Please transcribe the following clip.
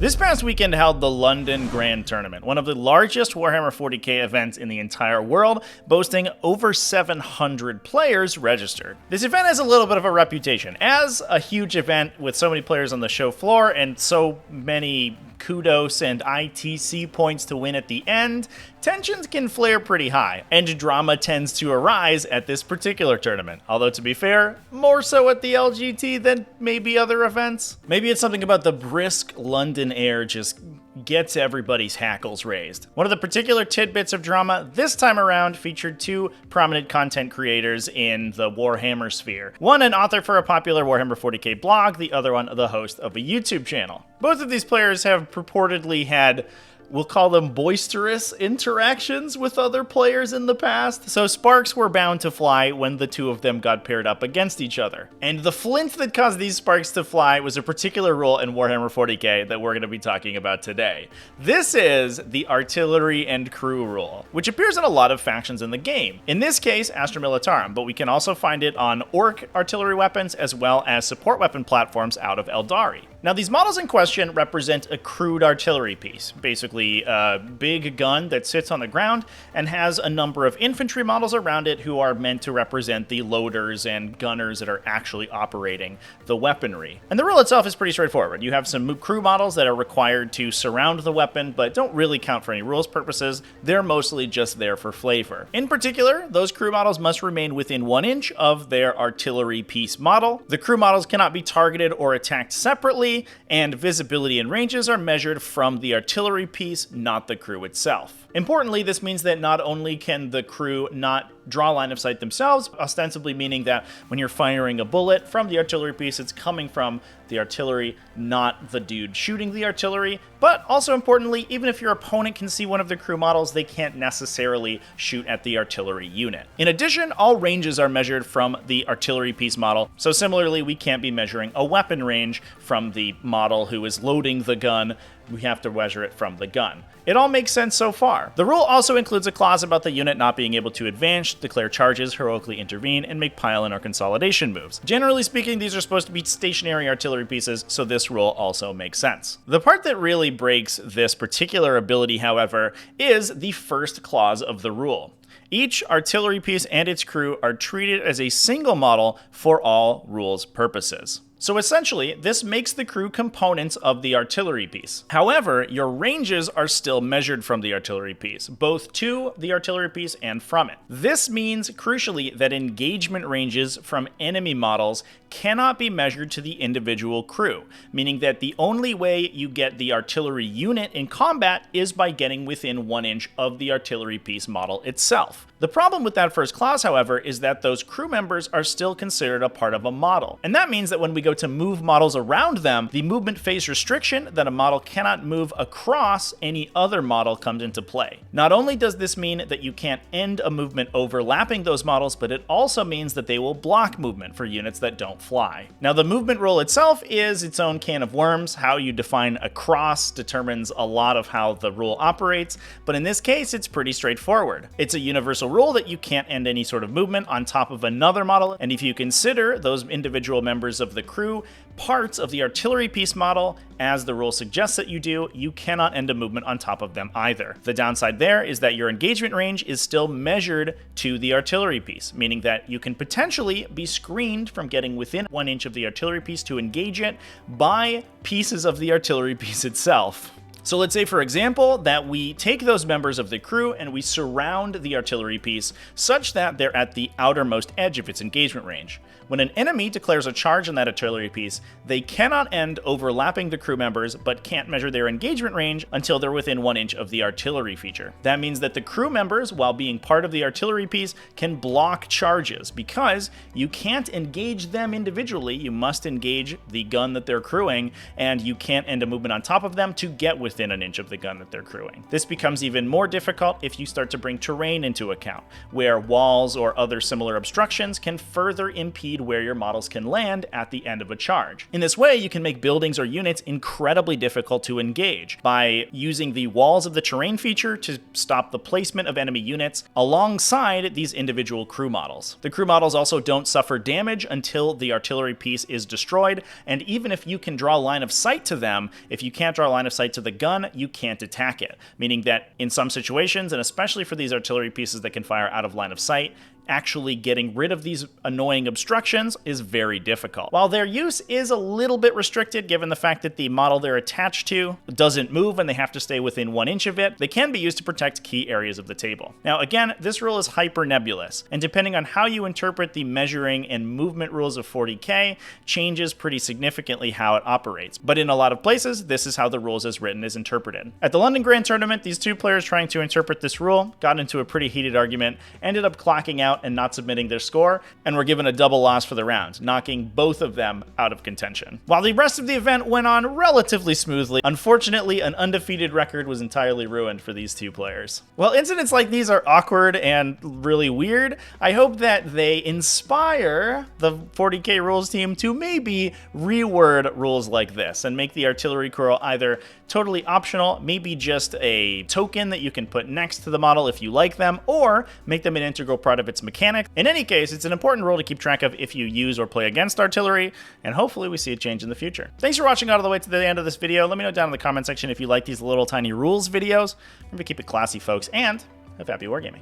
This past weekend held the London Grand Tournament, one of the largest Warhammer 40k events in the entire world, boasting over 700 players registered. This event has a little bit of a reputation. As a huge event with so many players on the show floor and so many kudos and ITC points to win at the end, tensions can flare pretty high, and drama tends to arise at this particular tournament. Although, to be fair, more so at the LGT than maybe other events. Maybe it's something about the brisk London air just gets everybody's hackles raised. One of the particular tidbits of drama this time around featured two prominent content creators in the Warhammer sphere. One an author for a popular Warhammer 40k blog, the other one the host of a YouTube channel. Both of these players have purportedly had, we'll call them boisterous interactions with other players in the past, so sparks were bound to fly when the two of them got paired up against each other. And the flint that caused these sparks to fly was a particular rule in Warhammer 40k that we're going to be talking about today. This is the artillery and crew rule, which appears in a lot of factions in the game. In this case, Astra Militarum, but we can also find it on orc artillery weapons as well as support weapon platforms out of Eldari. Now, these models in question represent a crewed artillery piece, basically a big gun that sits on the ground and has a number of infantry models around it who are meant to represent the loaders and gunners that are actually operating the weaponry. And the rule itself is pretty straightforward. You have some crew models that are required to surround the weapon, but don't really count for any rules purposes. They're mostly just there for flavor. In particular, those crew models must remain within 1 inch of their artillery piece model. The crew models cannot be targeted or attacked separately, and visibility and ranges are measured from the artillery piece, not the crew itself. Importantly, this means that not only can the crew not draw line of sight themselves, ostensibly meaning that when you're firing a bullet from the artillery piece, it's coming from the artillery, not the dude shooting the artillery, but also importantly, even if your opponent can see one of the crew models, they can't necessarily shoot at the artillery unit. In addition, all ranges are measured from the artillery piece model, so similarly, we can't be measuring a weapon range from the model who is loading the gun. We have to measure it from the gun. It all makes sense so far. The rule also includes a clause about the unit not being able to advance, declare charges, heroically intervene, and make pile-in or consolidation moves. Generally speaking, these are supposed to be stationary artillery pieces, so this rule also makes sense. The part that really breaks this particular ability, however, is the first clause of the rule. Each artillery piece and its crew are treated as a single model for all rules purposes. So essentially, this makes the crew components of the artillery piece. However, your ranges are still measured from the artillery piece, both to the artillery piece and from it. This means, crucially, that engagement ranges from enemy models cannot be measured to the individual crew, meaning that the only way you get the artillery unit in combat is by getting within 1 inch of the artillery piece model itself. The problem with that first clause, however, is that those crew members are still considered a part of a model. And that means that when we go to move models around them, the movement phase restriction that a model cannot move across any other model comes into play. Not only does this mean that you can't end a movement overlapping those models, but it also means that they will block movement for units that don't fly. Now, the movement rule itself is its own can of worms. How you define across determines a lot of how the rule operates, but in this case, it's pretty straightforward. It's a universal rule that you can't end any sort of movement on top of another model, and if you consider those individual members of the crew parts of the artillery piece model, as the rule suggests that you do, you cannot end a movement on top of them either. The downside there is that your engagement range is still measured to the artillery piece, meaning that you can potentially be screened from getting within 1 inch of the artillery piece to engage it by pieces of the artillery piece itself. So let's say, for example, that we take those members of the crew and we surround the artillery piece such that they're at the outermost edge of its engagement range. When an enemy declares a charge on that artillery piece, they cannot end overlapping the crew members, but can't measure their engagement range until they're within 1 inch of the artillery feature. That means that the crew members, while being part of the artillery piece, can block charges because you can't engage them individually. You must engage the gun that they're crewing, and you can't end a movement on top of them to get within within an inch of the gun that they're crewing. This becomes even more difficult if you start to bring terrain into account, where walls or other similar obstructions can further impede where your models can land at the end of a charge. In this way, you can make buildings or units incredibly difficult to engage by using the walls of the terrain feature to stop the placement of enemy units alongside these individual crew models. The crew models also don't suffer damage until the artillery piece is destroyed, and even if you can draw line of sight to them, if you can't draw line of sight to the gun, you can't attack it, meaning that in some situations, and especially for these artillery pieces that can fire out of line of sight, actually getting rid of these annoying obstructions is very difficult. While their use is a little bit restricted given the fact that the model they're attached to doesn't move and they have to stay within 1 inch of it, they can be used to protect key areas of the table. Now again, this rule is hyper nebulous, and depending on how you interpret the measuring and movement rules of 40k, changes pretty significantly how it operates. But in a lot of places, this is how the rules as written is interpreted. At the London Grand Tournament, these two players trying to interpret this rule got into a pretty heated argument, ended up clocking out and not submitting their score, and were given a double loss for the round, knocking both of them out of contention. While the rest of the event went on relatively smoothly, unfortunately, an undefeated record was entirely ruined for these two players. While incidents like these are awkward and really weird, I hope that they inspire the 40k rules team to maybe reword rules like this and make the artillery curl either totally optional, maybe just a token that you can put next to the model if you like them, or make them an integral part of its mechanics. In any case, it's an important rule to keep track of if you use or play against artillery, and hopefully we see a change in the future. Thanks for watching all the way to the end of this video. Let me know down in the comment section if you like these little tiny rules videos. Remember to keep it classy, folks, and have happy wargaming.